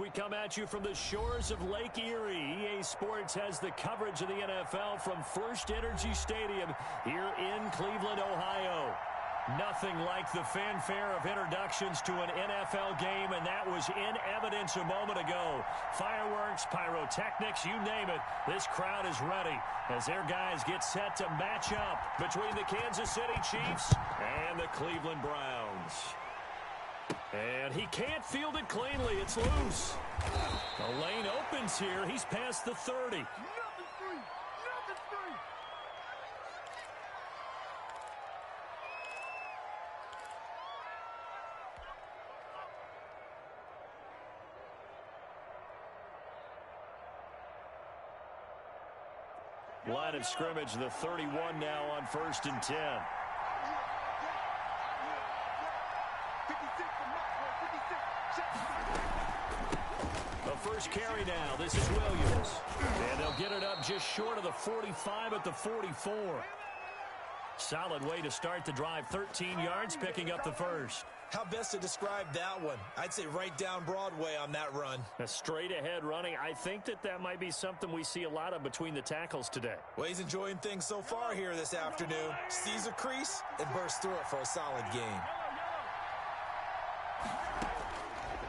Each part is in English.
We come at you from the shores of Lake Erie. EA Sports has the coverage of the NFL from First Energy Stadium here in Cleveland, Ohio. Nothing like the fanfare of introductions to an NFL game, and that was in evidence a moment ago. Fireworks, pyrotechnics, you name it. This crowd is ready as their guys get set to match up between the Kansas City Chiefs and the Cleveland Browns. And he can't field it cleanly. It's loose. The lane opens here. He's past the 30. Line of scrimmage, the 31 now on 1st and 10. The first carry now. This is Williams. And they'll get it up just short of the 45 at the 44. Solid way to start the drive. 13 yards, picking up the first. How best to describe that one? I'd say right down Broadway on that run. A straight-ahead running. I think that might be something we see a lot of between the tackles today. Well, he's enjoying things so far here this afternoon. Sees a crease and bursts through it for a solid gain.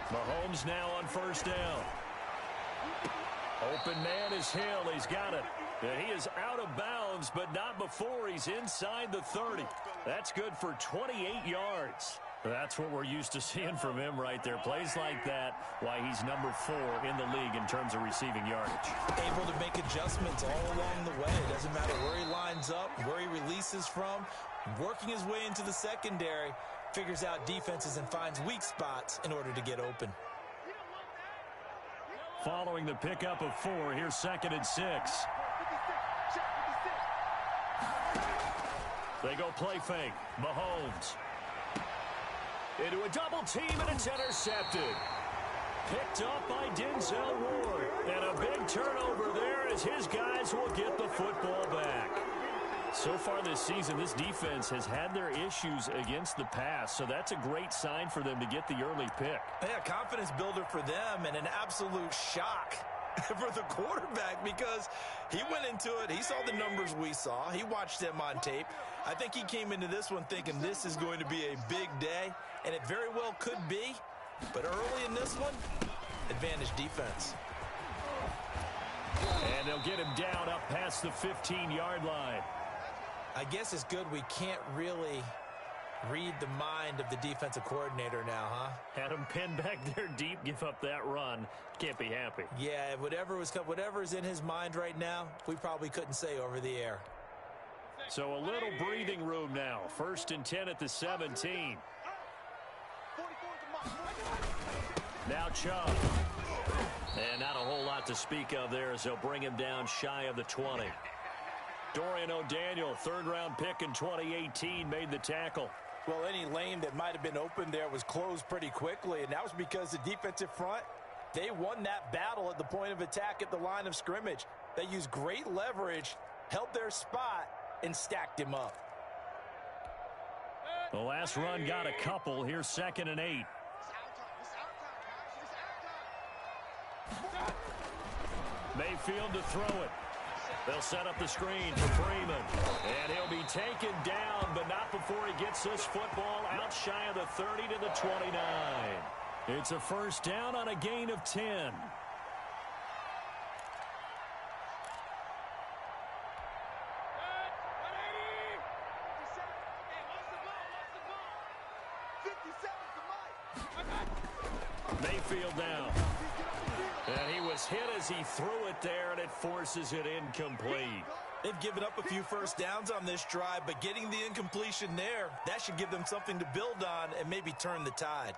Mahomes now on 1st down. Open man is Hill. He's got it. And he is out of bounds, but not before he's inside the 30. That's good for 28 yards. That's what we're used to seeing from him right there. Plays like that, why he's number 4 in the league in terms of receiving yardage. Able to make adjustments all along the way. It doesn't matter where he lines up, where he releases from. Working his way into the secondary, figures out defenses and finds weak spots in order to get open. Following the pickup of 4, here's 2nd and 6. They go play fake. Mahomes. Into a double team, and it's intercepted. Picked up by Denzel Ward. And a big turnover there as his guys will get the football back. So far this season, this defense has had their issues against the pass, so that's a great sign for them to get the early pick. Yeah, confidence builder for them and an absolute shock for the quarterback because he went into it. He saw the numbers we saw. He watched them on tape. I think he came into this one thinking this is going to be a big day, and it very well could be. But early in this one, advantage defense. And they'll get him down up past the 15-yard line. I guess it's good we can't really read the mind of the defensive coordinator now, huh? Had him pinned back there deep, give up that run. Can't be happy. Yeah, whatever is in his mind right now, we probably couldn't say over the air. So a little breathing room now. 1st and 10 at the 17. Now Chubb. And not a whole lot to speak of there as they'll bring him down shy of the 20. Dorian O'Daniel, 3rd-round pick in 2018, made the tackle. Well, any lane that might have been open there was closed pretty quickly, and that was because the defensive front, they won that battle at the point of attack at the line of scrimmage. They used great leverage, held their spot, and stacked him up. The last run got a couple. Here's 2nd and 8. Mayfield to throw it. They'll set up the screen for Freeman. And he'll be taken down, but not before he gets this football out shy of the 30 to the 29. It's a 1st down on a gain of 10. Mayfield down. And he was hit as he threw it there, and it forces it incomplete. They've given up a few 1st downs on this drive, but getting the incompletion there, that should give them something to build on and maybe turn the tide.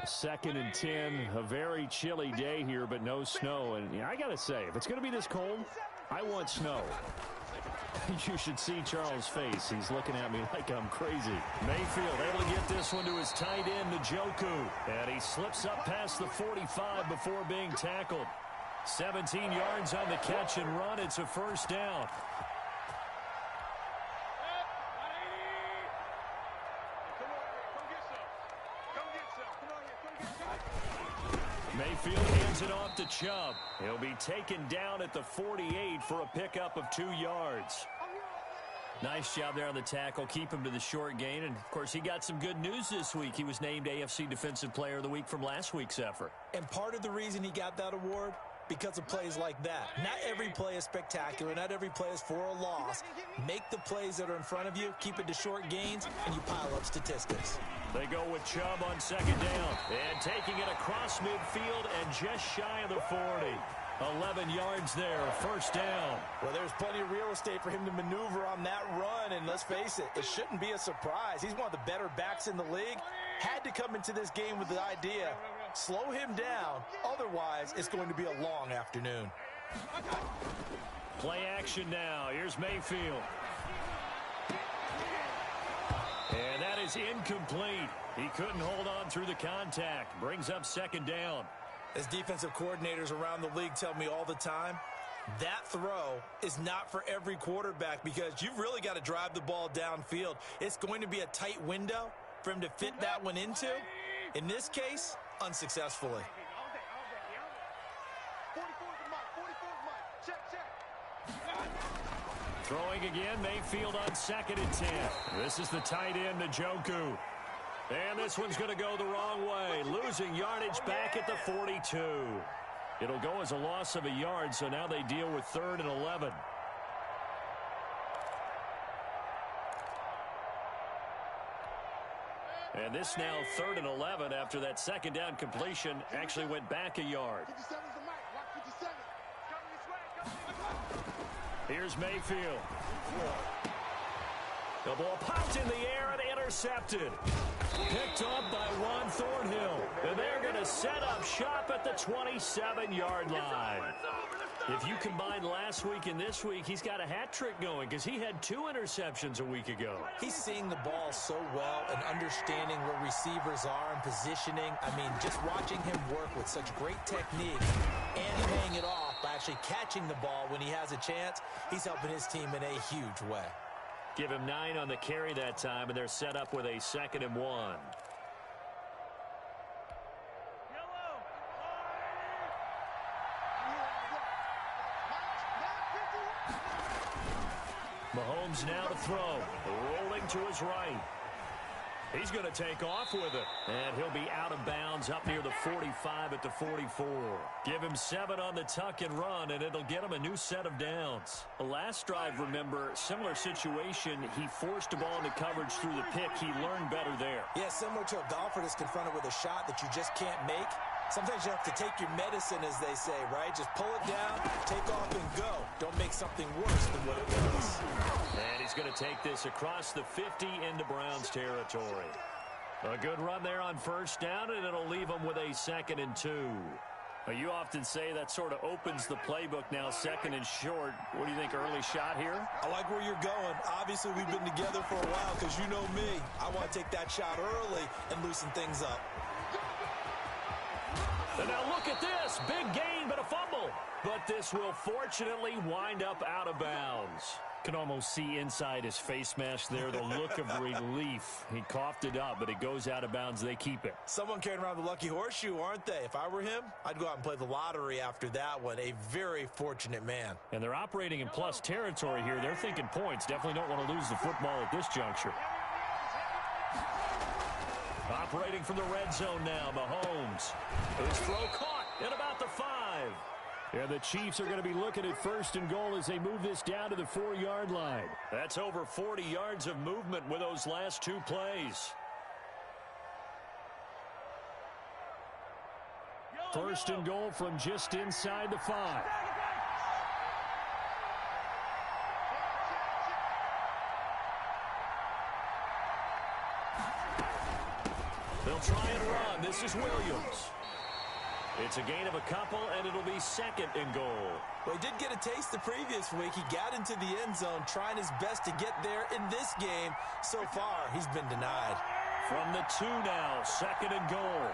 2nd and 10, a very chilly day here, but no snow. And I got to say, if it's going to be this cold, I want snow. You should see Charles' face. He's looking at me like I'm crazy. Mayfield able to get this one to his tight end, Njoku. And he slips up past the 45 before being tackled. 17 yards on the catch and run. It's a 1st down. Mayfield hands it off to Chubb. He'll be taken down at the 48 for a pickup of 2 yards. Nice job there on the tackle. Keep him to the short gain. And, of course, he got some good news this week. He was named AFC Defensive Player of the Week from last week's effort. And part of the reason he got that award, because of plays like that. Not every play is spectacular. Not every play is for a loss. Make the plays that are in front of you, keep it to short gains, and you pile up statistics. They go with Chubb on second down. And taking it across midfield and just shy of the 40. 11 yards there, first down. Well, there's plenty of real estate for him to maneuver on that run, and let's face it, it shouldn't be a surprise. He's one of the better backs in the league. Had to come into this game with the idea, slow him down, otherwise it's going to be a long afternoon. Play action now. Here's Mayfield. And that is incomplete. He couldn't hold on through the contact. Brings up second down. As defensive coordinators around the league tell me all the time, that throw is not for every quarterback because you've really got to drive the ball downfield. It's going to be a tight window for him to fit that one into. In this case, unsuccessfully. Throwing again, Mayfield on second and 10. This is the tight end, Njoku. And this one's going to go the wrong way. Losing yardage back at the 42. It'll go as a loss of a yard, so now they deal with 3rd and 11. And this now 3rd and 11 after that second down completion actually went back a yard. Here's Mayfield. The ball popped in the air and intercepted. Picked up by Juan Thornhill. And they're going to set up shop at the 27-yard line. If you combine last week and this week, he's got a hat trick going because he had 2 interceptions a week ago. He's seeing the ball so well and understanding where receivers are and positioning. I mean, just watching him work with such great technique and paying it off by actually catching the ball when he has a chance, he's helping his team in a huge way. Give him 9 on the carry that time, and they're set up with a 2nd and 1. Mahomes now to throw. Rolling to his right. He's going to take off with it. And he'll be out of bounds up near the 45 at the 44. Give him 7 on the tuck and run, and it'll get him a new set of downs. The last drive, remember, similar situation. He forced a ball into coverage through the pick. He learned better there. Yeah, similar to a golfer that's confronted with a shot that you just can't make. Sometimes you have to take your medicine, as they say, right? Just pull it down, take off, and go. Don't make something worse than what it was. And he's going to take this across the 50 into Browns territory. A good run there on first down, and it'll leave him with a 2nd and 2. You often say that sort of opens the playbook now, 2nd and short. What do you think, early shot here? I like where you're going. Obviously, we've been together for a while because you know me. I want to take that shot early and loosen things up. And now look at this. Big gain, but a fumble. But this will fortunately wind up out of bounds. Can almost see inside his face mask there the look of relief. He coughed it up, but it goes out of bounds. They keep it. Someone carrying around the lucky horseshoe, aren't they? If I were him, I'd go out and play the lottery after that one. A very fortunate man. And they're operating in plus territory here. They're thinking points. Definitely don't want to lose the football at this juncture. Operating from the red zone now, Mahomes. His throw caught at about the 5. And the Chiefs are going to be looking at 1st and goal as they move this down to the 4-yard line. That's over 40 yards of movement with those last 2 plays. 1st and goal from just inside the 5. They'll try and run. This is Williams. It's a gain of a couple, and it'll be 2nd and goal. Well, he did get a taste the previous week. He got into the end zone, trying his best to get there in this game. So far, he's been denied. From the 2 now, 2nd and goal.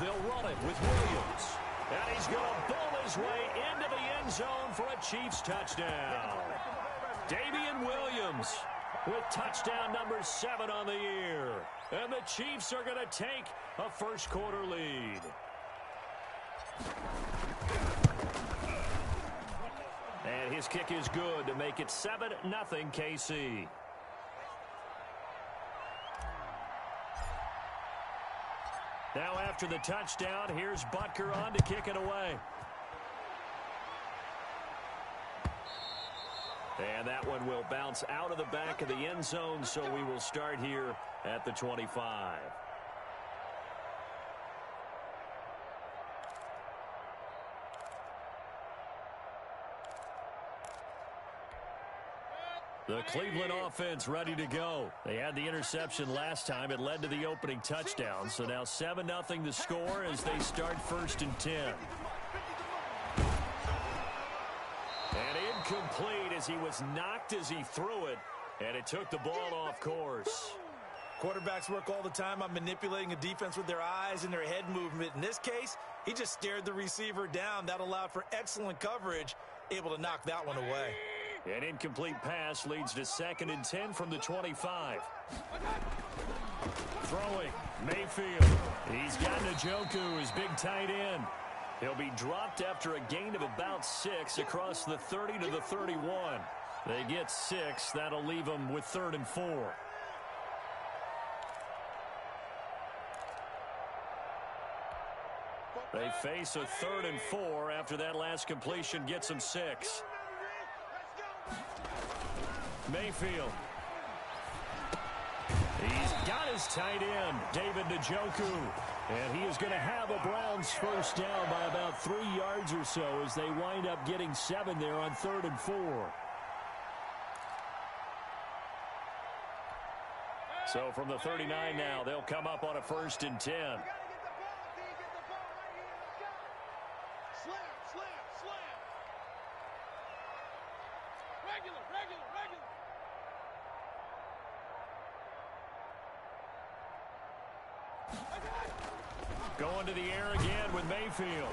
They'll run it with Williams. And he's going to bull his way into the end zone for a Chiefs touchdown. Damian Williams with touchdown number 7 on the year. And the Chiefs are going to take a first quarter lead. And his kick is good to make it 7-0 KC. Now after the touchdown, here's Butker on to kick it away. And that one will bounce out of the back of the end zone, so we will start here at the 25. The Cleveland offense ready to go. They had the interception last time. It led to the opening touchdown. So now 7-0 the score as they start 1st and 10. And incomplete as he was knocked as he threw it. And it took the ball off course. Quarterbacks work all the time on manipulating a defense with their eyes and their head movement. In this case, he just stared the receiver down. That allowed for excellent coverage, able to knock that one away. An incomplete pass leads to 2nd and 10 from the 25. Throwing, Mayfield. He's got Njoku, his big tight end. He'll be dropped after a gain of about 6 across the 30 to the 31. They get 6. That'll leave them with 3rd and 4. They face a 3rd and 4 after that last completion gets them 6. Mayfield. He's got his tight end, David Njoku. And he is going to have a Browns first down by about 3 yards or so as they wind up getting 7 there on 3rd and 4. So from the 39 now, they'll come up on a 1st and 10. Going to the air again with Mayfield.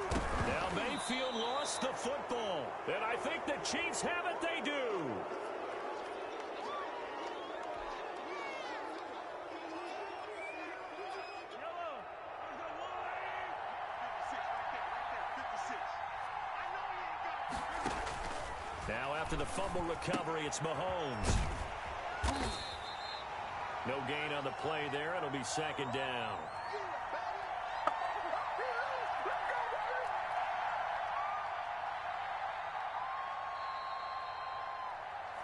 Now Mayfield lost the football. And I think the Chiefs have it. They do. Now after the fumble recovery, it's Mahomes. No gain on the play there. It'll be 2nd down.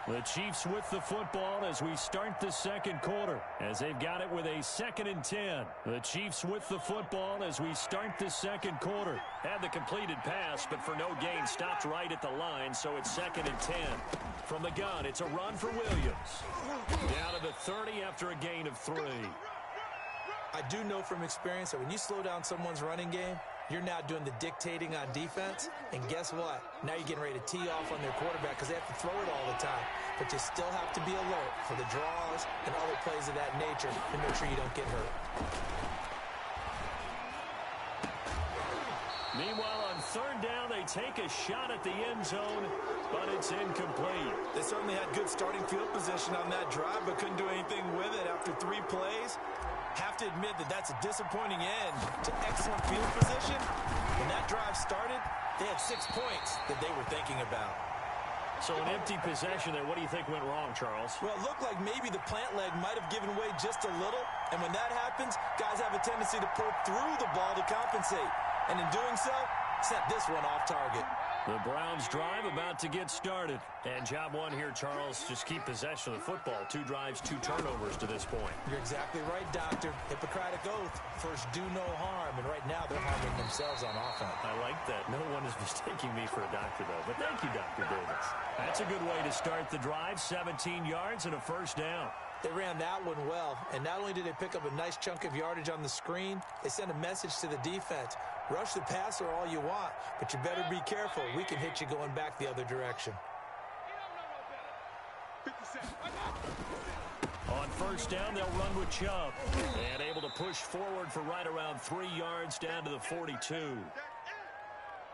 The Chiefs with the football as we start the 2nd quarter, as they've got it with a 2nd and 10. The Chiefs with the football as we start the 2nd quarter. Had the completed pass, but for no gain, stopped right at the line, so it's 2nd and 10. From the gun, it's a run for Williams. Down to the 30 after a gain of 3. I do know from experience that when you slow down someone's running game, you're now doing the dictating on defense, and guess what? Now you're getting ready to tee off on their quarterback because they have to throw it all the time. But you still have to be alert for the draws and other plays of that nature to make sure you don't get hurt. Meanwhile, on 3rd down, they take a shot at the end zone, but it's incomplete. They certainly had good starting field position on that drive, but couldn't do anything with it after 3 plays. Have to admit that that's a disappointing end to excellent field position. When that drive started, they had 6 points that they were thinking about. So an empty possession there. What do you think went wrong, Charles? Well, it looked like maybe the plant leg might have given way just a little. And when that happens, guys have a tendency to pull through the ball to compensate. And in doing so, sent this one off target. The Browns drive about to get started. And job one here, Charles, just keep possession of the football. 2 drives, 2 turnovers to this point. You're exactly right, Doctor. Hippocratic oath. First, do no harm. And right now, they're harming themselves on offense. I like that. No one is mistaking me for a doctor, though. But thank you, Dr. Davis. That's a good way to start the drive. 17 yards and a first down. They ran that one well. And not only did they pick up a nice chunk of yardage on the screen, they sent a message to the defense. Rush the passer all you want, but you better be careful. We can hit you going back the other direction. On first down, they'll run with Chubb. And able to push forward for right around 3 yards down to the 42.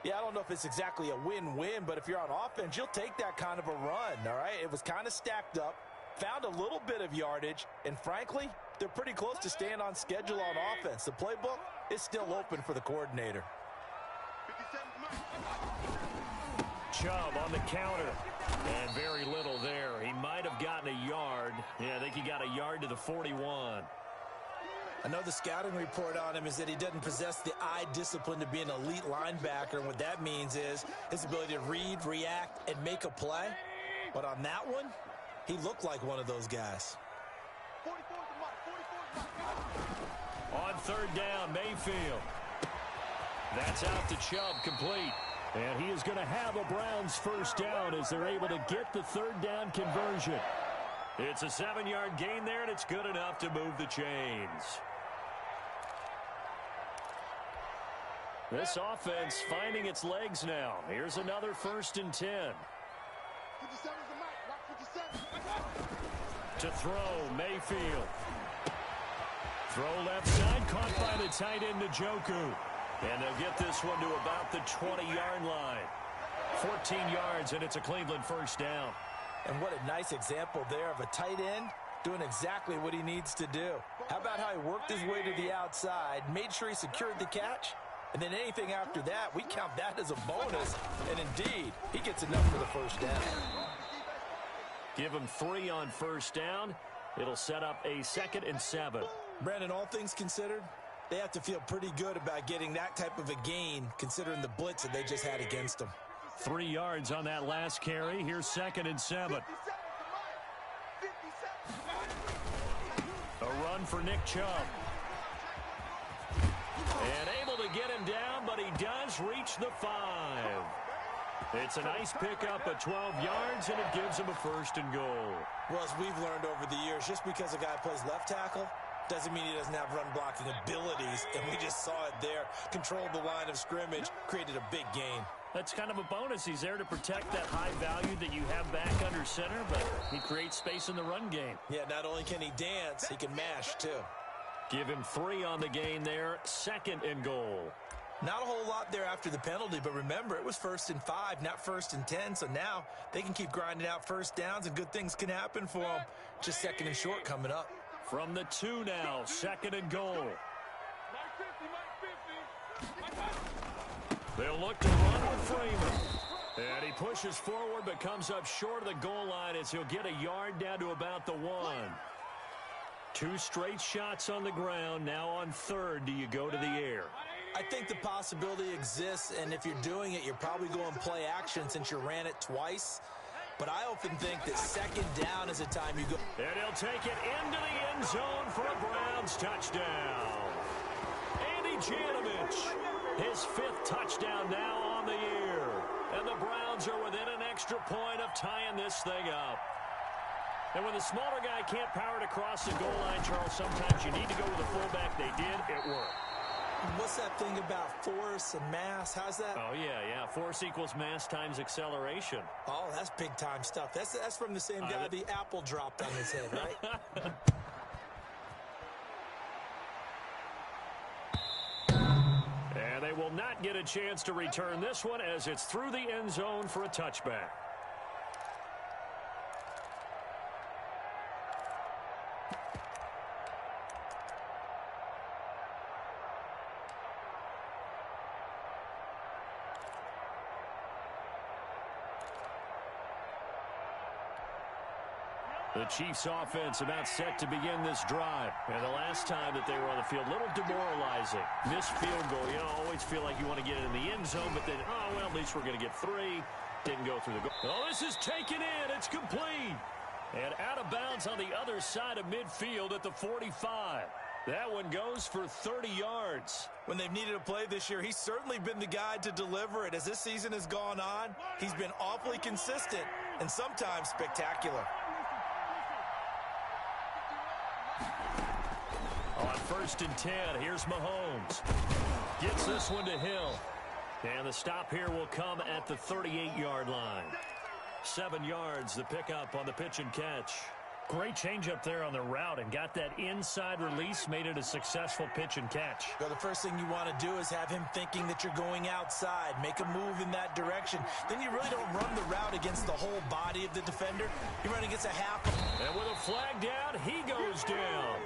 Yeah, I don't know if it's exactly a win-win, but if you're on offense, you'll take that kind of a run, all right? It was kind of stacked up, found a little bit of yardage, and frankly, they're pretty close to staying on schedule on offense. The playbook is still open for the coordinator. Chubb on the counter. And very little there. He might have gotten a yard. Yeah, I think he got a yard to the 41. I know the scouting report on him is that he doesn't possess the eye discipline to be an elite linebacker. And what that means is his ability to read, react, and make a play. But on that one, he looked like one of those guys. On third down, Mayfield. That's out to Chubb, complete. And he is going to have a Browns first down as they're able to get the third down conversion. It's a 7-yard gain there, and it's good enough to move the chains. This offense finding its legs now. Here's another 1st and 10. To throw, Mayfield. Throw left side, caught by the tight end, Njoku. And they'll get this one to about the 20-yard line. 14 yards, and it's a Cleveland first down. And what a nice example there of a tight end doing exactly what he needs to do. How about how he worked his way to the outside, made sure he secured the catch, and then anything after that, we count that as a bonus. And indeed, he gets enough for the first down. Give him 3 on first down. It'll set up a 2nd and 7. Brandon, all things considered, they have to feel pretty good about getting that type of a gain, considering the blitz that they just had against them. 3 yards on that last carry. Here's 2nd and 7. A run for Nick Chubb. And able to get him down, but he does reach the 5. It's a nice pickup at 12 yards, and it gives him a 1st and goal. Well, as we've learned over the years, just because a guy plays left tackle doesn't mean he doesn't have run-blocking abilities, and we just saw it there. Controlled the line of scrimmage, created a big gain. That's kind of a bonus. He's there to protect that high value that you have back under center, but he creates space in the run game. Yeah, not only can he dance, he can mash, too. Give him 3 on the gain there, 2nd and goal. Not a whole lot there after the penalty, but remember, it was 1st and 5, not 1st and 10, so now they can keep grinding out first downs, and good things can happen for them. Just 2nd and short coming up. From the 2 now, 2nd and goal. They'll look to run with Freeman. And he pushes forward but comes up short of the goal line as he'll get a yard down to about the 1. 2 straight shots on the ground. Now on 3rd, do you go to the air? I think the possibility exists, and if you're doing it, you're probably going play action since you ran it twice. But I often think that 2nd down is a time you go. And he'll take it into the end zone for a Browns touchdown. Andy Janovich, his 5th touchdown now on the year. And the Browns are within an extra point of tying this thing up. And when the smaller guy can't power it across the goal line, Charles, sometimes you need to go with the fullback. They did. It worked. What's that thing about force and mass? How's that? Oh, yeah. Force equals mass times acceleration. Oh, that's big-time stuff. That's from the same guy the apple dropped on his head, right? And they will not get a chance to return this one as it's through the end zone for a touchback. The Chiefs offense about set to begin this drive. And the last time that they were on the field, a little demoralizing. Missed field goal. You know, always feel like you want to get it in the end zone, but then, oh, well, at least we're going to get 3. Didn't go through the goal. Oh, this is taken in. It's complete. And out of bounds on the other side of midfield at the 45. That one goes for 30 yards. When they've needed a play this year, he's certainly been the guy to deliver it. As this season has gone on, he's been awfully consistent and sometimes spectacular. On 1st and 10, here's Mahomes. Gets this one to Hill. And the stop here will come at the 38-yard line. 7 yards, the pickup on the pitch and catch. Great change up there on the route and got that inside release, made it a successful pitch and catch. Well, the first thing you want to do is have him thinking that you're going outside, make a move in that direction. Then you really don't run the route against the whole body of the defender. You run against a half. And with a flag down, he goes down.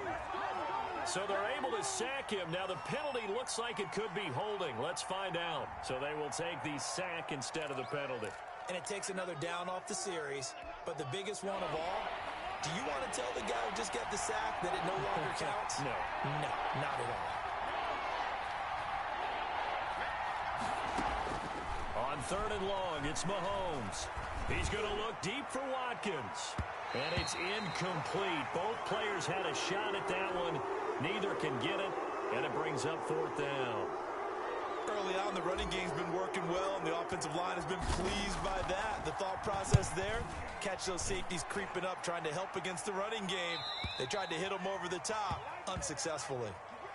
So they're able to sack him. Now the penalty looks like it could be holding. Let's find out. So they will take the sack instead of the penalty. And it takes another down off the series. But the biggest one of all, do you want to tell the guy who just got the sack that it no longer counts? No. No, not at all. On 3rd and long, it's Mahomes. He's going to look deep for Watkins. And it's incomplete. Both players had a shot at that one. Neither can get it, and it brings up 4th down. Early on, the running game's been working well, and the offensive line has been pleased by that. The thought process there, catch those safeties creeping up, trying to help against the running game. They tried to hit them over the top, unsuccessfully.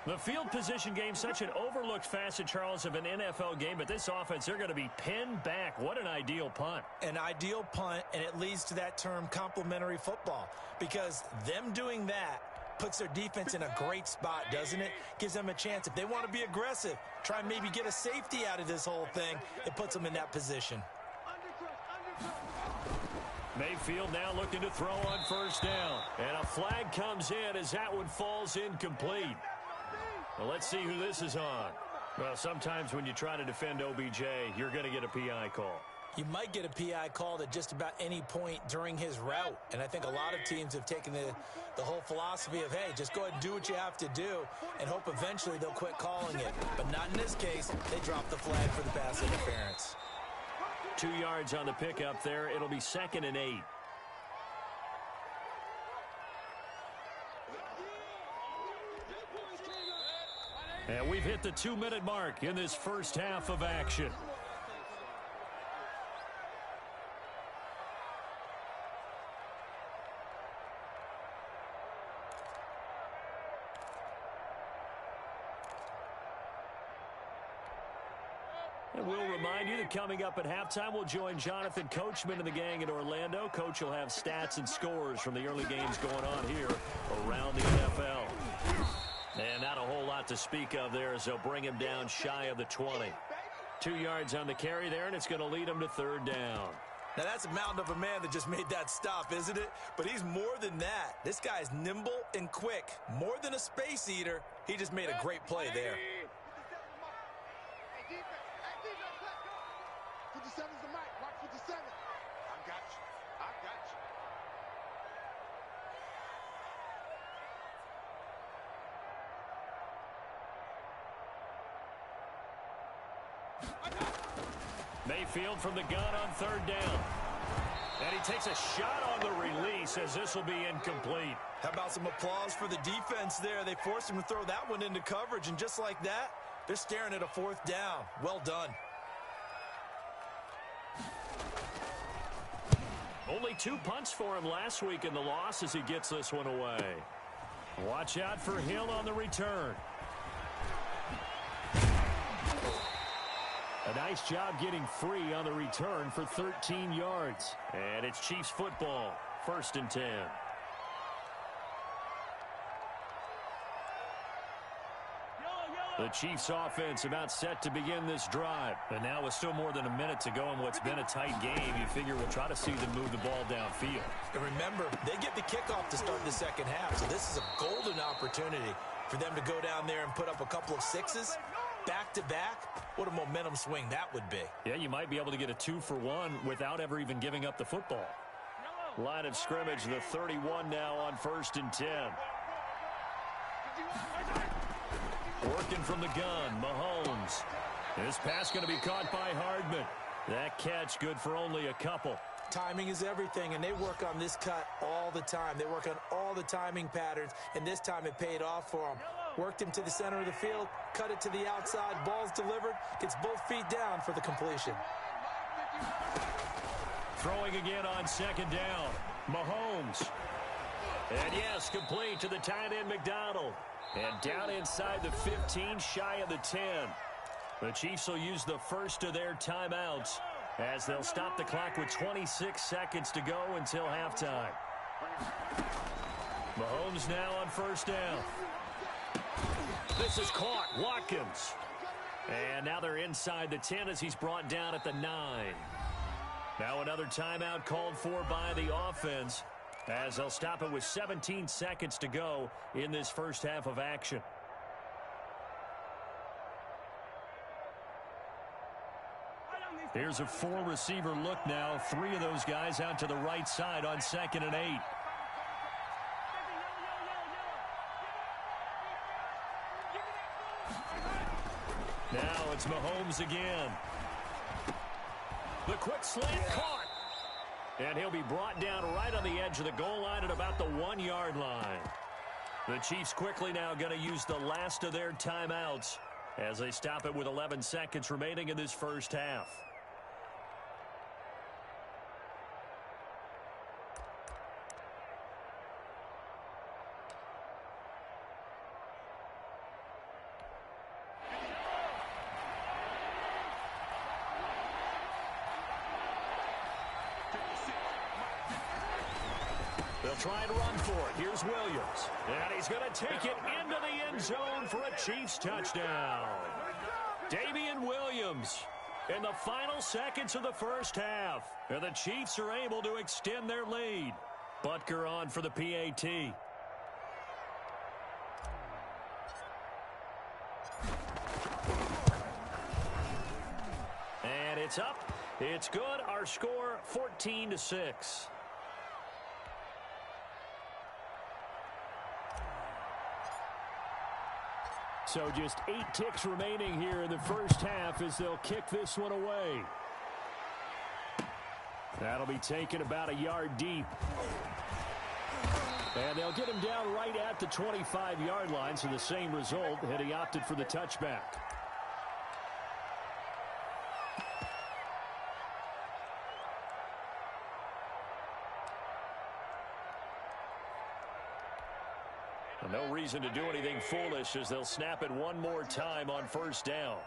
The field position game, such an overlooked facet, Charles, of an NFL game, but this offense, they're going to be pinned back. What an ideal punt. An ideal punt, and it leads to that term complementary football, because them doing that puts their defense in a great spot, doesn't it? Gives them a chance. If they want to be aggressive, try and maybe get a safety out of this whole thing, it puts them in that position. Mayfield now looking to throw on 1st down. And a flag comes in as that one falls incomplete. Well, let's see who this is on. Well, sometimes when you try to defend OBJ, you're going to get a PI call. You might get a PI called at just about any point during his route. And I think a lot of teams have taken the whole philosophy of, hey, just go ahead and do what you have to do and hope eventually they'll quit calling it. But not in this case. They dropped the flag for the pass interference. 2 yards on the pickup there. It'll be 2nd and 8. And we've hit the 2-minute mark in this first half of action. And we'll remind you that coming up at halftime, we'll join Jonathan Coachman and the gang in Orlando. Coach will have stats and scores from the early games going on here around the NFL. And not a whole lot to speak of there as they'll bring him down shy of the 20. 2 yards on the carry there, and it's going to lead him to 3rd down. Now, that's a mountain of a man that just made that stop, isn't it? But he's more than that. This guy's nimble and quick. More than a space eater. He just made a great play there. 57's the mic. Watch 57. I got you. I got you. Mayfield from the gun on 3rd down. And he takes a shot on the release as this will be incomplete. How about some applause for the defense there? They forced him to throw that one into coverage, and just like that, they're staring at a 4th down. Well done. Only 2 punts for him last week in the loss as he gets this one away. Watch out for Hill on the return. A nice job getting free on the return for 13 yards. And it's Chiefs football, 1st and 10. The Chiefs offense about set to begin this drive. And now with still more than a minute to go in what's been a tight game, you figure we'll try to see them move the ball downfield. And remember, they get the kickoff to start the 2nd half, so this is a golden opportunity for them to go down there and put up a couple of 6s back-to-back. What a momentum swing that would be. Yeah, you might be able to get a 2-for-1 without ever even giving up the football. Line of scrimmage, the 31 now on 1st and 10. Working from the gun, Mahomes. This pass going to be caught by Hardman. That catch good for only a couple. Timing is everything, and they work on this cut all the time. They work on all the timing patterns, and this time it paid off for them. Worked him to the center of the field, cut it to the outside, ball's delivered, gets both feet down for the completion. Throwing again on 2nd down, Mahomes. And yes, complete to the tight end McDonald. And down inside the 15, shy of the 10. The Chiefs will use the first of their timeouts as they'll stop the clock with 26 seconds to go until halftime. Mahomes now on 1st down. This is caught. Watkins. And now they're inside the 10 as he's brought down at the 9. Now another timeout called for by the offense. as they'll stop it with 17 seconds to go in this first half of action. Here's a four-receiver look now. Three of those guys out to the right side on 2nd and 8. Now it's Mahomes again. The quick slant caught. And he'll be brought down right on the edge of the goal line at about the 1-yard line. The Chiefs quickly now going to use the last of their timeouts as they stop it with 11 seconds remaining in this first half. They'll try and run for it. Here's Williams. And he's going to take it into the end zone for a Chiefs touchdown. Damian Williams in the final seconds of the first half. And the Chiefs are able to extend their lead. Butker on for the PAT. And it's up. It's good. Our score 14-6. So just 8 ticks remaining here in the first half as they'll kick this one away. That'll be taken about a yard deep. And they'll get him down right at the 25-yard line, so the same result had he opted for the touchback. No reason to do anything foolish as they'll snap it one more time on first down.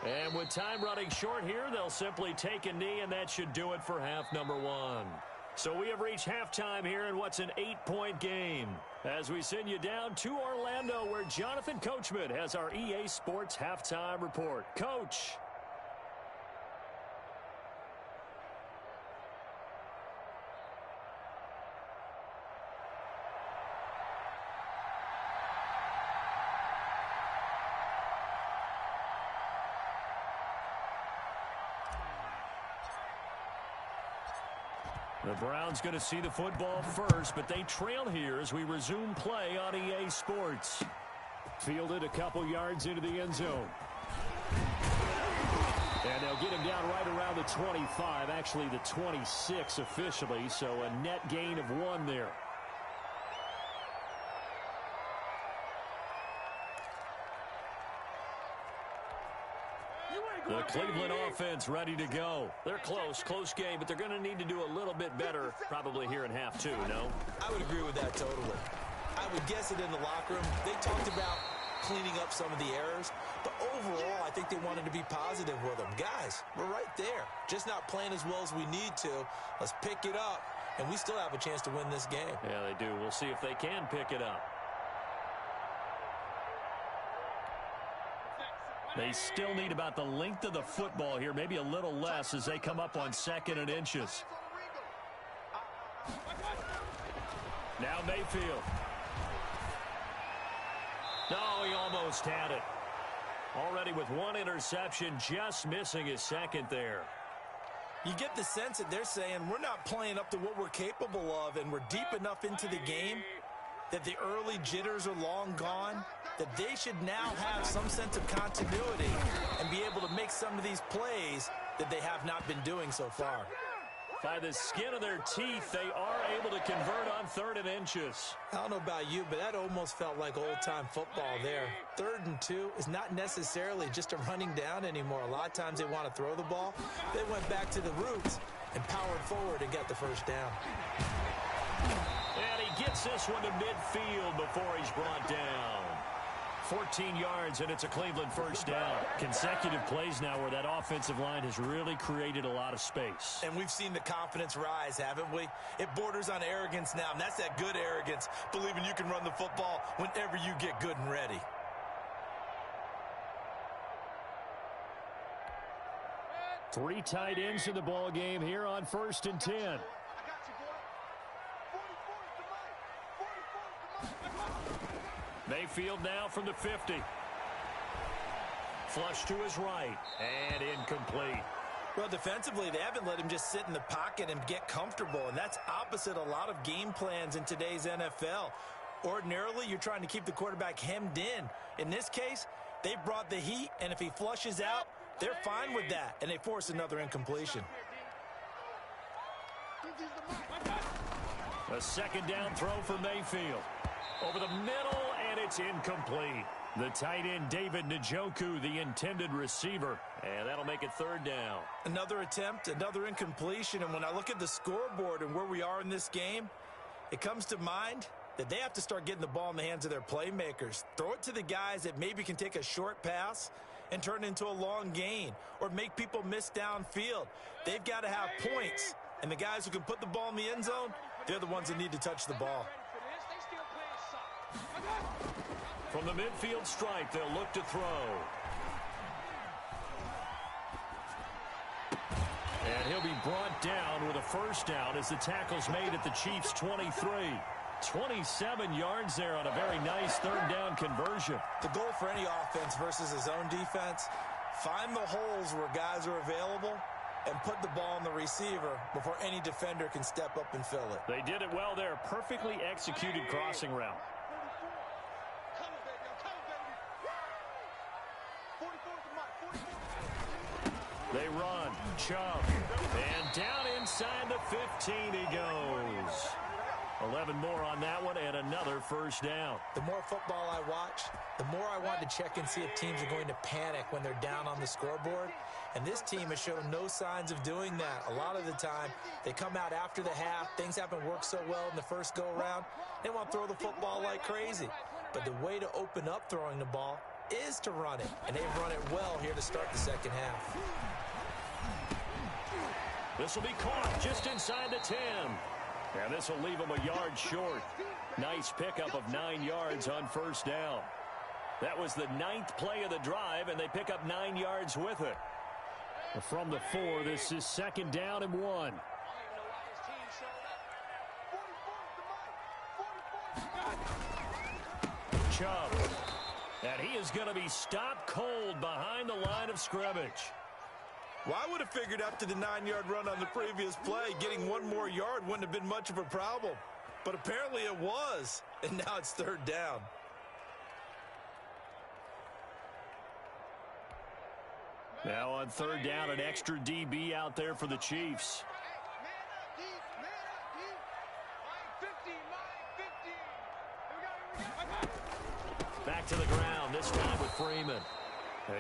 And with time running short here, they'll simply take a knee, and that should do it for half number 1. So we have reached halftime here in what's an 8-point game. As we send you down to Orlando, where Jonathan Coachman has our EA Sports halftime report. Coach. The Browns going to see the football first, but they trail here as we resume play on EA Sports. Fielded a couple yards into the end zone. And they'll get him down right around the 25, actually the 26 officially, so a net gain of 1 there. The Cleveland offense ready to go. They're close game, but they're going to need to do a little bit better probably here in half 2, no? I would agree with that totally. I would guess it in the locker room. They talked about cleaning up some of the errors, but overall, I think they wanted to be positive with them. Guys, we're right there. Just not playing as well as we need to. Let's pick it up, and we still have a chance to win this game. Yeah, they do. We'll see if they can pick it up. They still need about the length of the football here, maybe a little less as they come up on 2nd and inches. Now Mayfield. No, he almost had it. Already with 1 interception, just missing his 2nd there. You get the sense that they're saying we're not playing up to what we're capable of, and we're deep enough into the game that the early jitters are long gone, that they should now have some sense of continuity and be able to make some of these plays that they have not been doing so far. By the skin of their teeth, they are able to convert on 3rd and inches. I don't know about you, but that almost felt like old-time football there. 3rd and 2 is not necessarily just a running down anymore. A lot of times they want to throw the ball. They went back to the roots and powered forward and got the first down. And he gets this one to midfield before he's brought down. 14 yards, and it's a Cleveland first down. Consecutive plays now where that offensive line has really created a lot of space. And we've seen the confidence rise, haven't we? It borders on arrogance now, and that's that good arrogance, believing you can run the football whenever you get good and ready. Three tight ends in the ball game here on 1st and 10. Mayfield now from the 50. Flush to his right, and incomplete. Well, defensively, they haven't let him just sit in the pocket and get comfortable, and that's opposite a lot of game plans in today's NFL. Ordinarily, you're trying to keep the quarterback hemmed in. In this case, they brought the heat, and if he flushes out, they're fine with that, and they force another incompletion. A second down throw for Mayfield. Over the middle, and it's incomplete. The tight end, David Njoku, the intended receiver. And that'll make it third down. Another attempt, another incompletion. And when I look at the scoreboard and where we are in this game, it comes to mind that they have to start getting the ball in the hands of their playmakers. Throw it to the guys that maybe can take a short pass and turn it into a long gain or make people miss downfield. They've got to have points. And the guys who can put the ball in the end zone, they're the ones that need to touch the ball. From the midfield stripe, they'll look to throw. And he'll be brought down with a first down as the tackle's made at the Chiefs' 23. 27 yards there on a very nice third down conversion. The goal for any offense versus his own defense, find the holes where guys are available and put the ball on the receiver before any defender can step up and fill it. They did it well there. Perfectly executed crossing route. They run. Chubb. And down inside the 15 he goes. 11 more on that one and another first down. The more football I watch, the more I want to check and see if teams are going to panic when they're down on the scoreboard. And this team has shown no signs of doing that. A lot of the time, they come out after the half. Things haven't worked so well in the first go-around. They want to throw the football like crazy. But the way to open up throwing the ball is to run it. And they've run it well here to start the second half. This will be caught just inside the 10. And this will leave them a yard short. Nice pickup of 9 yards on first down. That was the 9th play of the drive, and they pick up 9 yards with it. From the 4, this is second down and 1. Chubb. And he is going to be stopped cold behind the line of scrimmage. Well, I would have figured after the 9-yard run on the previous play, getting one more yard wouldn't have been much of a problem. But apparently it was, and now it's third down. Now on third down, an extra DB out there for the Chiefs. Back to the ground, this time with Freeman.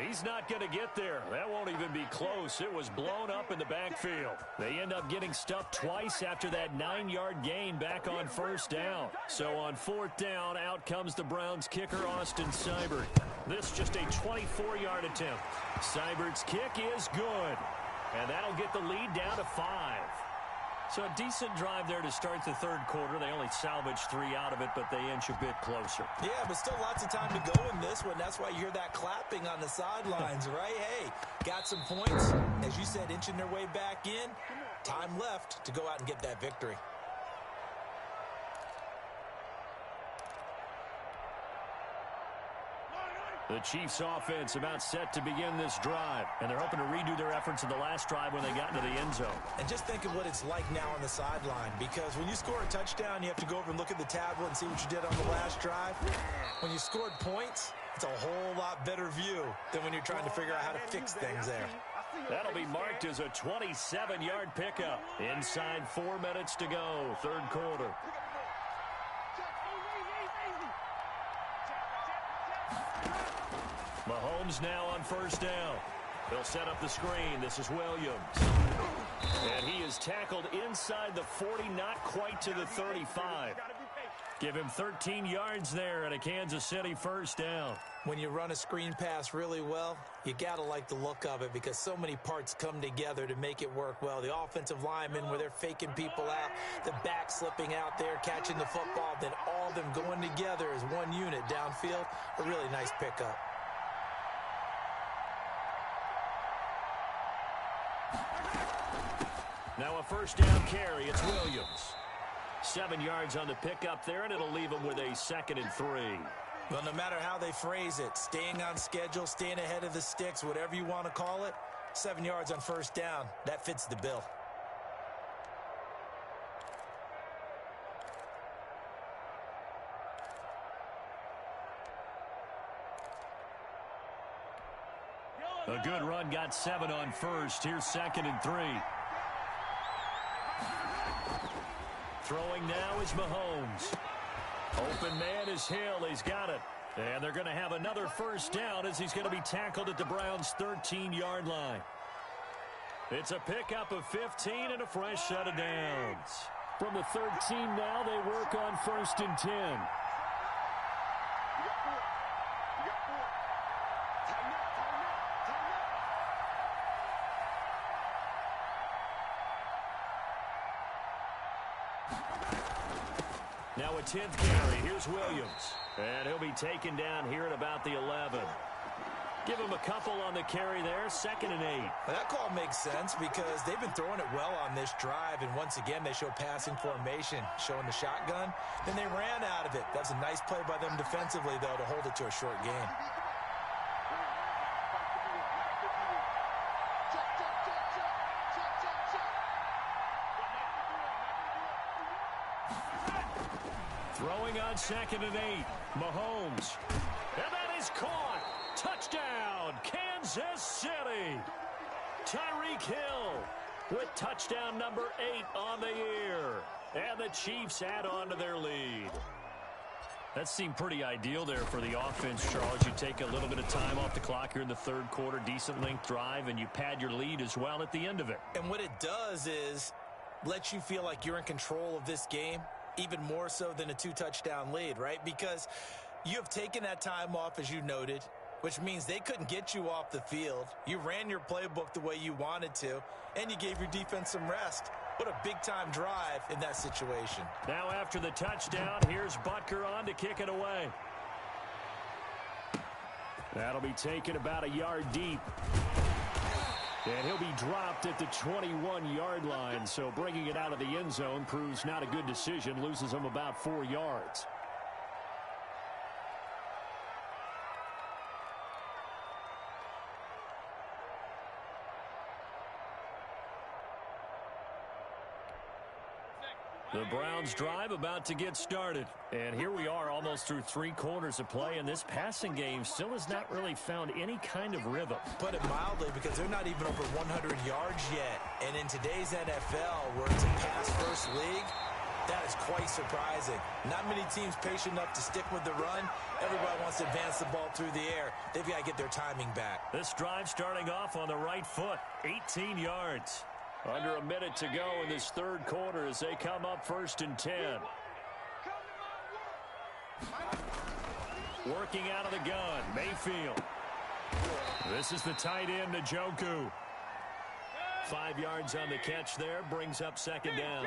He's not going to get there. That won't even be close. It was blown up in the backfield. They end up getting stuffed twice after that 9-yard gain back on first down. So on fourth down, out comes the Browns kicker, Austin Seibert. This just a 24-yard attempt. Seibert's kick is good. And that'll get the lead down to 5. So a decent drive there to start the third quarter. They only salvaged 3 out of it, but they inch a bit closer. Yeah, but still lots of time to go in this one. That's why you hear that clapping on the sidelines, right? Hey, got some points. As you said, inching their way back in. Time left to go out and get that victory. The Chiefs offense about set to begin this drive, and they're hoping to redo their efforts in the last drive when they got into the end zone. And just think of what it's like now on the sideline, because when you score a touchdown, you have to go over and look at the tablet and see what you did on the last drive. When you scored points, it's a whole lot better view than when you're trying to figure out how to fix things there. That'll be marked as a 27-yard pickup. Inside 4 minutes to go, third quarter. Mahomes now on first down. He'll set up the screen. This is Williams. And he is tackled inside the 40, not quite to the 35. Give him 13 yards there and a Kansas City first down. When you run a screen pass really well, you got to like the look of it because so many parts come together to make it work well. The offensive linemen where they're faking people out, the back slipping out there, catching the football, then all of them going together as one unit downfield. A really nice pickup. Now a first down carry. It's Williams. 7 yards on the pickup there, and it'll leave him with a 2nd and 3. Well, no matter how they phrase it, staying on schedule, staying ahead of the sticks, whatever you want to call it, 7 yards on first down, that fits the bill. A good run got 7 on first. Here's 2nd and 3. Throwing now is Mahomes. Open man is Hill. He's got it. And they're going to have another first down as he's going to be tackled at the Browns' 13-yard line. It's a pickup of 15 and a fresh set of downs. From the 13 now, they work on 1st and 10. Now a 10th carry. Here's Williams. And he'll be taken down here at about the 11. Give him a couple on the carry there. 2nd and 8. Well, that call makes sense because they've been throwing it well on this drive. And once again, they show passing formation, showing the shotgun. Then they ran out of it. That's a nice play by them defensively, though, to hold it to a short game. Throwing on 2nd and 8. Mahomes. And that is caught. Touchdown, Kansas City. Tyreek Hill with touchdown number 8 on the year. And the Chiefs add on to their lead. That seemed pretty ideal there for the offense, Charles. You take a little bit of time off the clock here in the 3rd quarter, decent length drive, and you pad your lead as well at the end of it. And what it does is let you feel like you're in control of this game, even more so than a 2-touchdown lead, right? Because you have taken that time off, as you noted, which means they couldn't get you off the field. You ran your playbook the way you wanted to, and you gave your defense some rest. What a big-time drive in that situation. Now after the touchdown, here's Butker on to kick it away. That'll be taken about a yard deep. And he'll be dropped at the 21-yard line, so bringing it out of the end zone proves not a good decision, loses him about 4 yards. The Browns drive about to get started. And here we are almost through 3 quarters of play, and this passing game still has not really found any kind of rhythm. Put it mildly, because they're not even over 100 yards yet. And in today's NFL, where it's a pass-first league, that is quite surprising. Not many teams patient enough to stick with the run. Everybody wants to advance the ball through the air. They've got to get their timing back. This drive starting off on the right foot, 18 yards. Under a minute to go in this 3rd quarter as they come up 1st and 10. Working out of the gun, Mayfield. This is the tight end, Njoku. 5 yards on the catch there, brings up 2nd down.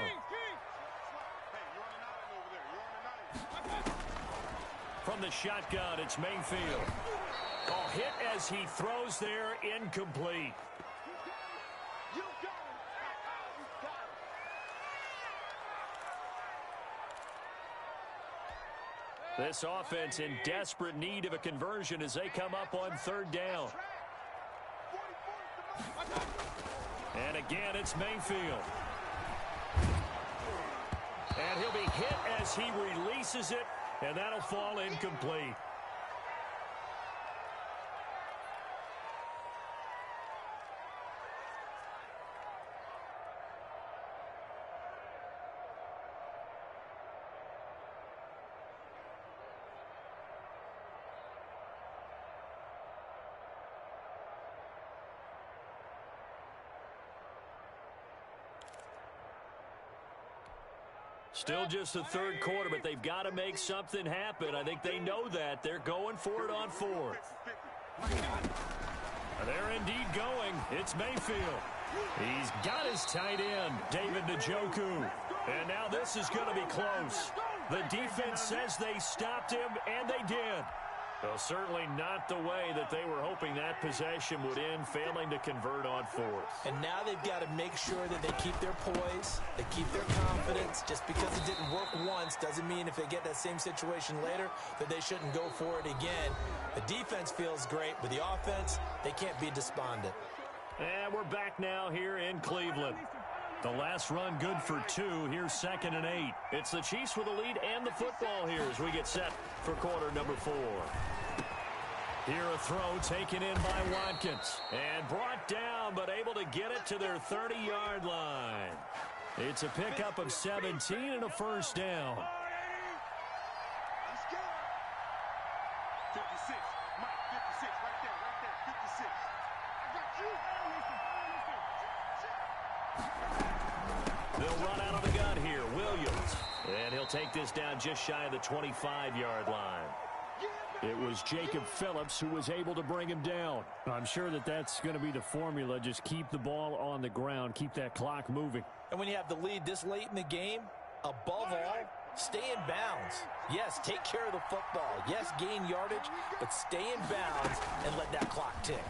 From the shotgun, it's Mayfield. Oh, hit as he throws there, incomplete. This offense in desperate need of a conversion as they come up on 3rd down. And again, it's Mayfield. And he'll be hit as he releases it, and that'll fall incomplete. Still just the 3rd quarter, but they've got to make something happen. I think they know that. They're going for it on 4th. They're indeed going. It's Mayfield. He's got his tight end, David Njoku. And now this is going to be close. The defense says they stopped him, and they did. Well, certainly not the way that they were hoping that possession would end, failing to convert on fourth. And now they've got to make sure that they keep their poise, they keep their confidence. Just because it didn't work once doesn't mean if they get that same situation later that they shouldn't go for it again. The defense feels great, but the offense, they can't be despondent. And we're back now here in Cleveland. The last run good for 2. Here's 2nd and 8. It's the Chiefs with the lead and the football here as we get set for quarter number 4. Here a throw taken in by Watkins. And brought down, but able to get it to their 30-yard line. It's a pickup of 17 and a first down. Let's go. 56. Mike, 56. Right there. 56. I got you. They'll run out of the gun here. Williams. And he'll take this down just shy of the 25-yard line. It was Jacob Phillips who was able to bring him down. I'm sure that that's going to be the formula. Just keep the ball on the ground. Keep that clock moving. And when you have the lead this late in the game, above all, stay in bounds. Yes, take care of the football. Yes, gain yardage, but stay in bounds and let that clock tick.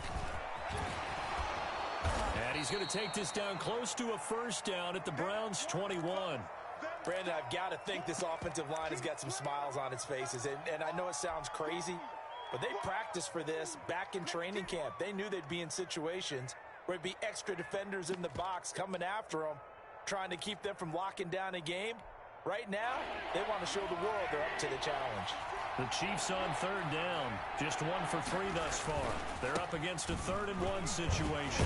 And he's going to take this down close to a first down at the Browns' 21. Brandon, I've got to think this offensive line has got some smiles on its faces. And I know it sounds crazy, but they practiced for this back in training camp. They knew they'd be in situations where there'd be extra defenders in the box coming after them, trying to keep them from locking down a game. Right now, they want to show the world they're up to the challenge. The Chiefs on 3rd down. Just 1 for 3 thus far. They're up against a 3rd and 1 situation.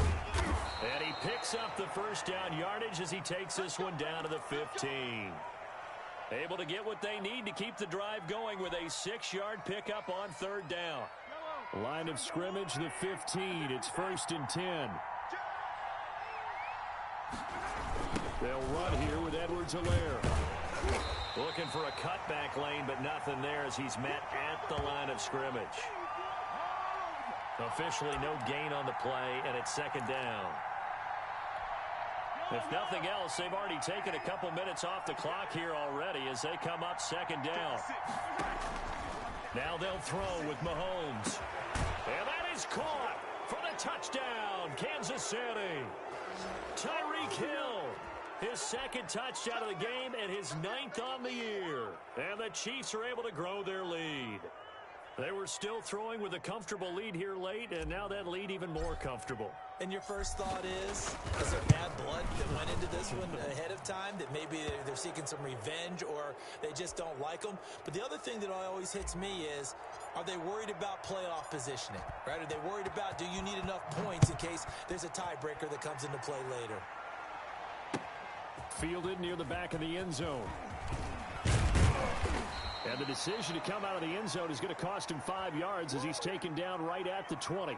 And he picks up the first down yardage as he takes this one down to the 15. Able to get what they need to keep the drive going with a 6-yard pickup on 3rd down. Line of scrimmage, the 15. It's 1st and 10. They'll run here with Edwards-Helaire. Looking for a cutback lane, but nothing there as he's met at the line of scrimmage. Officially no gain on the play, and it's 2nd down. If nothing else, they've already taken a couple minutes off the clock here already as they come up 2nd down. Now they'll throw with Mahomes. And that is caught for the touchdown, Kansas City. Tyreek Hill. His 2nd touchdown of the game and his 9th on the year. And the Chiefs are able to grow their lead. They were still throwing with a comfortable lead here late, and now that lead even more comfortable. And your first thought is there bad blood that went into this one ahead of time, that maybe they're seeking some revenge or they just don't like them? But the other thing that always hits me is, are they worried about playoff positioning? Right? Are they worried about, do you need enough points in case there's a tiebreaker that comes into play later? Fielded near the back of the end zone. And the decision to come out of the end zone is going to cost him 5 yards as he's taken down right at the 20.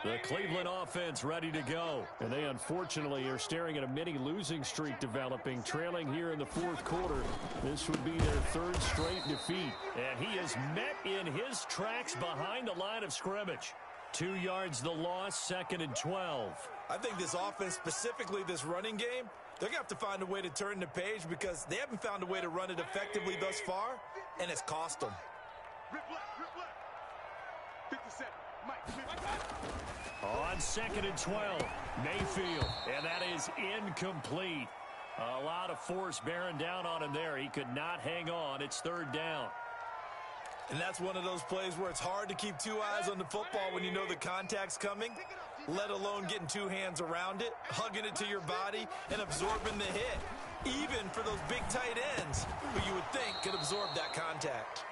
The Cleveland offense ready to go. And they unfortunately are staring at a mini losing streak developing, trailing here in the 4th quarter. This would be their 3rd straight defeat. And he is met in his tracks behind the line of scrimmage. 2 yards the loss, 2nd and 12. I think this offense, specifically this running game, they're going to have to find a way to turn the page because they haven't found a way to run it effectively thus far, and it's cost them. Rip left. 57. Mike. On 2nd and 12, Mayfield, and that is incomplete. A lot of force bearing down on him there. He could not hang on. It's 3rd down. And that's one of those plays where it's hard to keep 2 eyes on the football when you know the contact's coming, let alone getting 2 hands around it, hugging it to your body, and absorbing the hit, even for those big tight ends who you would think could absorb that contact.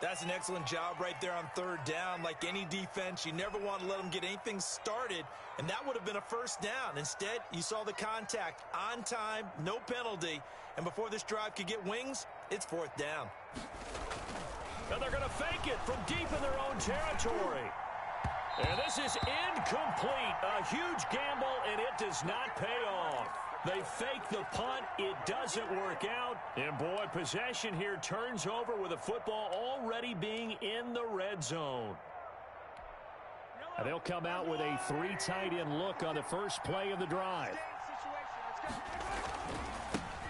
That's an excellent job right there on 3rd down. Like any defense, you never want to let them get anything started, and that would have been a first down. Instead, you saw the contact on time, no penalty, and before this drive could get wings, it's 4th down. And they're going to fake it from deep in their own territory. And this is incomplete. A huge gamble, and it does not pay off. They fake the punt. It doesn't work out. And, boy, possession here turns over with the football already being in the red zone. And they'll come out with a 3 tight end look on the first play of the drive.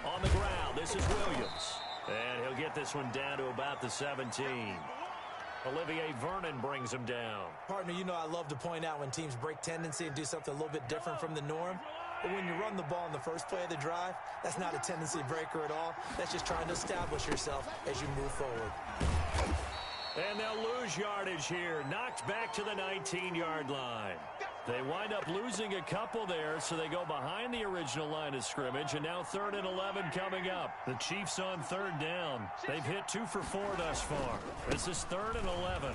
On the ground, this is Williams. And he'll get this one down to about the 17. Olivier Vernon brings him down. Partner, you know I love to point out when teams break tendency and do something a little bit different from the norm. But when you run the ball in the first play of the drive, that's not a tendency breaker at all. That's just trying to establish yourself as you move forward. And they'll lose yardage here. Knocked back to the 19-yard line. They wind up losing a couple there, so they go behind the original line of scrimmage, and now 3rd and 11 coming up. The Chiefs on 3rd down. They've hit 2 for 4 thus far. This is 3rd and 11.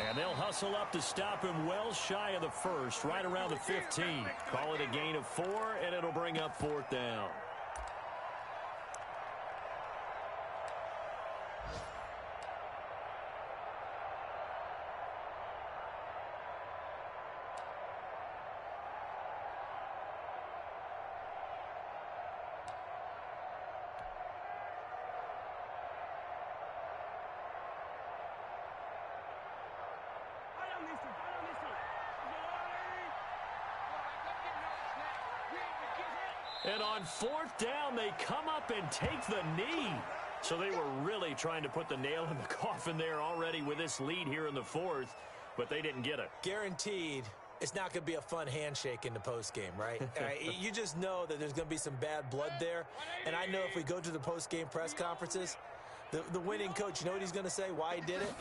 And they'll hustle up to stop him well shy of the first, right around the 15. Call it a gain of 4, and it'll bring up 4th down. And on 4th down, they come up and take the knee. So they were really trying to put the nail in the coffin there already with this lead here in the 4th, but they didn't get it. Guaranteed, it's not going to be a fun handshake in the postgame, right? You just know that there's going to be some bad blood there. And I know if we go to the postgame press conferences, the winning coach, you know what he's going to say, why he did it?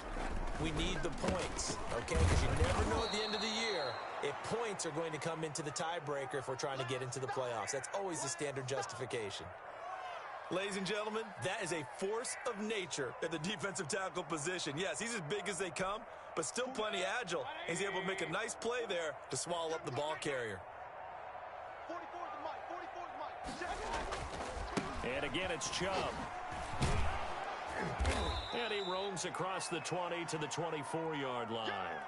We need the points, okay? Because you never know at the end of the year if points are going to come into the tiebreaker if we're trying to get into the playoffs. That's always the standard justification. Ladies and gentlemen, that is a force of nature at the defensive tackle position. Yes, he's as big as they come, but still plenty agile. He's able to make a nice play there to swallow up the ball carrier. 44 is the mic. And again, it's Chubb. And he roams across the 20 to the 24-yard line.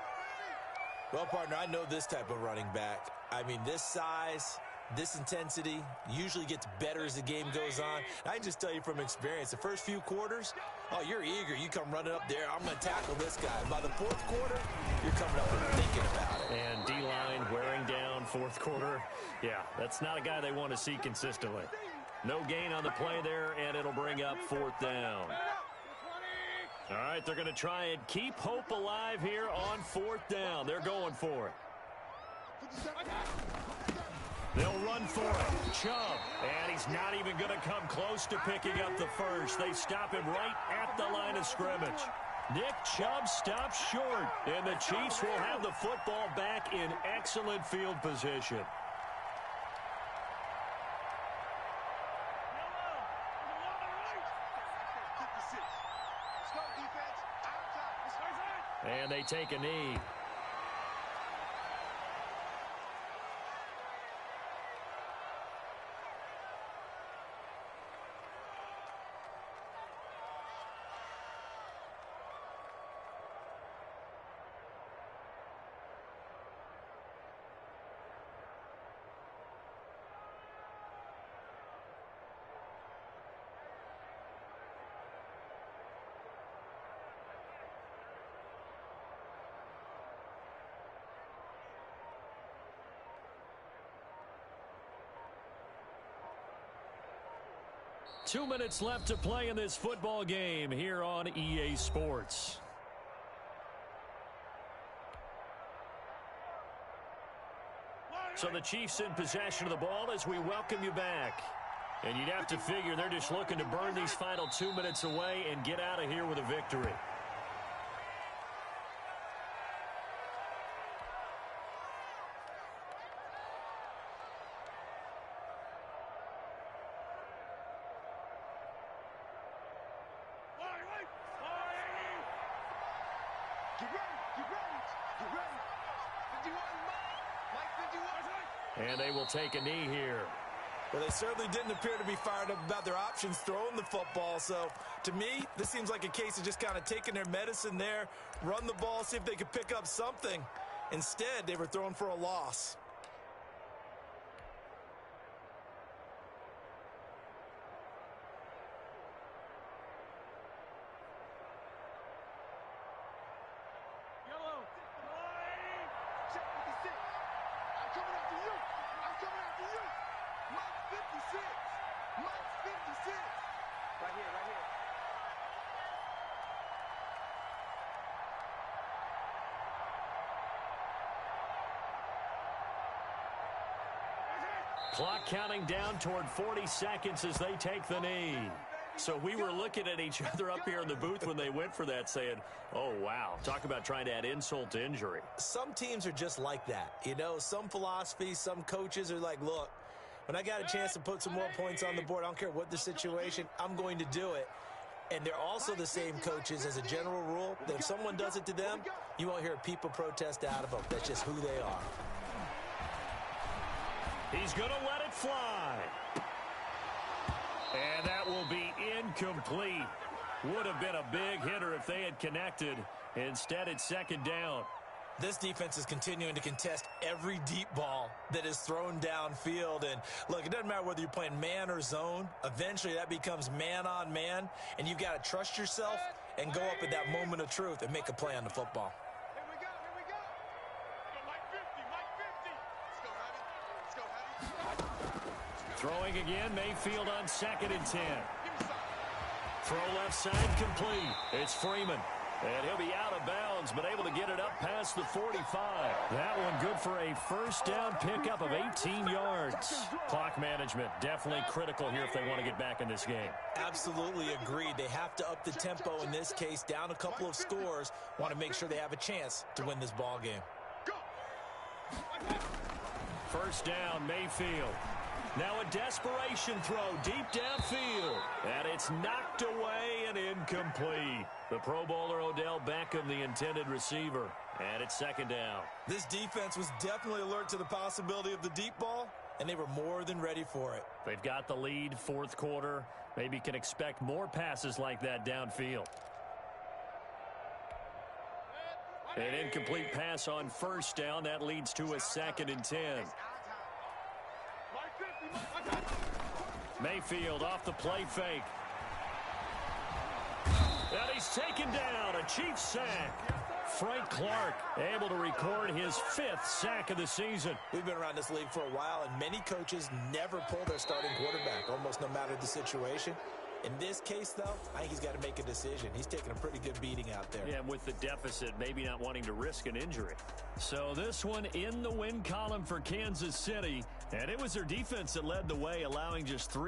Well, partner, I know this type of running back. I mean, this size, this intensity usually gets better as the game goes on. I can just tell you from experience, the first few quarters, oh, you're eager. You come running up there, I'm going to tackle this guy. By the 4th quarter, you're coming up and thinking about it. And D-line wearing down 4th quarter. Yeah, that's not a guy they want to see consistently. No gain on the play there, and it'll bring up 4th down. All right, they're going to try and keep hope alive here on 4th down. They're going for it. They'll run for it. Chubb, and he's not even going to come close to picking up the first. They stop him right at the line of scrimmage. Nick Chubb stops short, and the Chiefs will have the football back in excellent field position. And they take a knee. Two minutes left to play in this football game here on EA Sports. So the Chiefs in possession of the ball as we welcome you back. And you'd have to figure they're just looking to burn these final 2 minutes away and get out of here with a victory. And they will take a knee here. Well, they certainly didn't appear to be fired up about their options throwing the football. So, to me, this seems like a case of just kind of taking their medicine there, run the ball, see if they could pick up something. Instead, they were throwing for a loss. you. Mike 56. Mike 56. Right here, right here. Clock counting down toward 40 seconds as they take the knee. So we were looking at each other up here in the booth when they went for that saying, oh, wow, talk about trying to add insult to injury. Some teams are just like that. You know, some philosophies, some coaches are like, look, when I got a chance to put some more points on the board, I don't care what the situation, I'm going to do it. And they're also the same coaches as a general rule that if someone does it to them, you won't hear people protest out of them. That's just who they are. He's going to let it fly. And that will be incomplete. Would have been a big hitter if they had connected. Instead, it's second down. This defense is continuing to contest every deep ball that is thrown downfield. And, look, it doesn't matter whether you're playing man or zone. Eventually, that becomes man on man. And you've got to trust yourself and go up at that moment of truth and make a play on the football. Here we go, here we go. Mike 50, Mike 50. Let's go, Honey. Throwing again, Mayfield on 2nd and 10. Throw left side complete. It's Freeman. And he'll be out of bounds, but able to get it up past the 45. That one good for a first down pickup of 18 yards. Clock management definitely critical here if they want to get back in this game. Absolutely agreed. They have to up the tempo in this case, down a couple of scores. Want to make sure they have a chance to win this ball game. First down, Mayfield. Now a desperation throw deep downfield. And it's knocked away and incomplete. The Pro Bowler Odell Beckham, the intended receiver. And it's second down. This defense was definitely alert to the possibility of the deep ball, and they were more than ready for it. They've got the lead, fourth quarter. Maybe can expect more passes like that downfield. An incomplete pass on first down. That leads to a 2nd and 10. Mayfield off the play fake. And he's taken down. A Chiefs sack. Frank Clark able to record his 5th sack of the season. We've been around this league for a while, and many coaches never pull their starting quarterback, almost no matter the situation. In this case, though, I think he's got to make a decision. He's taking a pretty good beating out there. Yeah, and with the deficit, maybe not wanting to risk an injury. So this one in the win column for Kansas City, and it was their defense that led the way, allowing just 3